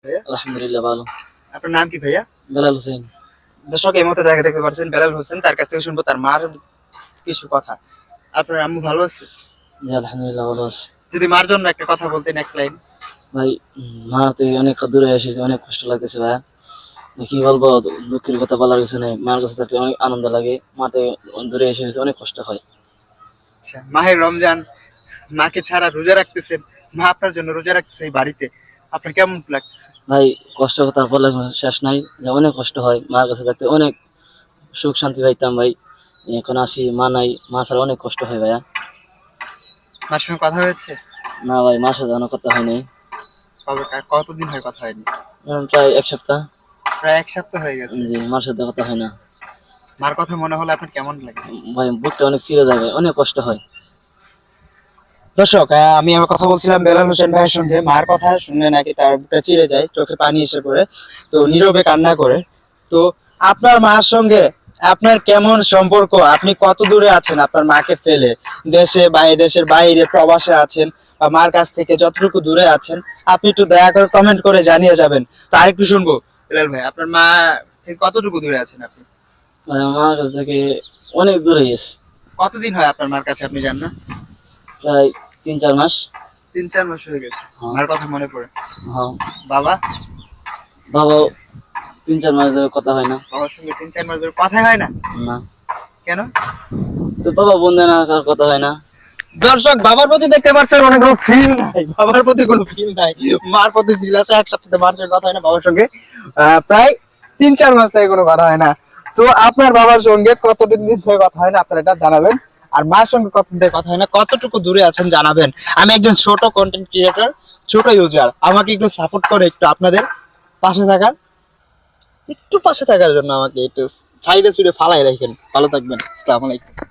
ভাইয়া? আলহামদুলিল্লাহ ভালো। আপনার নাম কি ভাইয়া? বেলাল হোসেন। দর্শক এই মুহূর্তে দেখতে পাচ্ছেন বেলাল হোসেন, তার কাছ থেকে শুনবো তার মার কিছু কথা। আপনার আম্মু ভালো আছে? জি আলহামদুলিল্লাহ ভালো আছে। যদি মার জন্য একটা কথা বলতেন, এক লাইন। ভাই মা থেকে অনেক দূরে এসেছে, অনেক কষ্ট লাগতেছে ভাইয়া। কি বলবো, দুঃখের কথা বলার কিছু নেই। মার কাছে থাকলে অনেক আনন্দ লাগে, মা থেকে দূরে এসেছে অনেক কষ্ট হয়। আচ্ছা, মাহের রমজান, মাকে ছাড়া রোজা রাখতেছেন, মা আপনার জন্য রোজা রাখতেছে এই বাড়িতে, আপনার কেমন লাগতেছে? ভাই কষ্ট তার বলার কোনো শেষ নাই, যে অনেক কষ্ট হয়। মার কাছে থাকতে অনেক সুখ শান্তি পাইতাম ভাই। এখন আসি, মা নাই, মা ছাড়া অনেক কষ্ট হয় ভাইয়া। মার সঙ্গে কথা হয়েছে? না ভাই, মার সাথে অনেক কথা হয়নি। কতদিন হয় কথা হয়নি? প্রায় এক সপ্তাহ। প্রায় এক সপ্তাহ হয়ে গেছে। জি, মার সাথে কথা হয় না। মার কথা মনে হলে আপনার কেমন লাগে? ভাই বুকটা অনেক চিরে যায় ভাই, অনেক কষ্ট হয়। দর্শক, আমি আমার কথা বলছিলাম বেলাল হোসেন ভাইয়ের সঙ্গে। মার কথা শুনে নাকি তার বুকটা চিরে যায়, চোখে পানি এসে পড়ে, তো নীরবে কান্না করে। তো আপনার মার সঙ্গে আপনার কেমন সম্পর্ক? আপনি কত দূরে আছেন আপনার মাকে ফেলে? দেশের বাইরে প্রবাসে আছেন, বা মার কাছ থেকে যতটুকু দূরে আছেন, আপনি একটু দয়া করে কমেন্ট করে জানিয়ে যাবেন। তো আরেকটু শুনবো, বেলাল ভাই আপনার মা থেকে কতটুকু দূরে আছেন আপনি? ভাই আমার কাছ থেকে অনেক দূরে গেছে। কতদিন হয় আপনার মার কাছে আপনি যান না? প্রায় 3-4 মাস। 3-4 মাস হয়ে গেছে। হ্যাঁ। মার কথা মনে পড়ে? হ্যাঁ। বাবা? বাবাও 3-4 মাস ধরে কথা হয় না। বাবার সঙ্গে 3-4 মাস ধরে কথা হয় না? না। কেন? তো বাবা বন্ধু না, কার কথা হয় না। দর্শক, বাবার প্রতি দেখতে পাচ্ছেন অনেক কোনো ফিল নাই, বাবার প্রতি কোনো ফিল নাই, মার প্রতি ফিল আছে। এক সপ্তাহে মার সঙ্গে কথা হয় না, বাবার সঙ্গে প্রায় 3-4 মাস থেকে কোনো কথা হয় না। তো আপনার বাবার সঙ্গে কতদিন ধরে কথা হয় না আপনার এটা জানাবেন, আর মার সঙ্গে কতদিন ধরে কথা হয় না, কতটুকু দূরে আছেন জানাবেন। আমি একজন ছোট কন্টেন্ট ক্রিয়েটর, ছোট ইউজার, আমাকে একটু সাপোর্ট করে একটু আপনাদের পাশে থাকার, একটু পাশে থাকার জন্য আমাকে একটু সাইডে সুইডে ফালাই রাখেন। ভালো থাকবেন। আসসালামু আলাইকুম।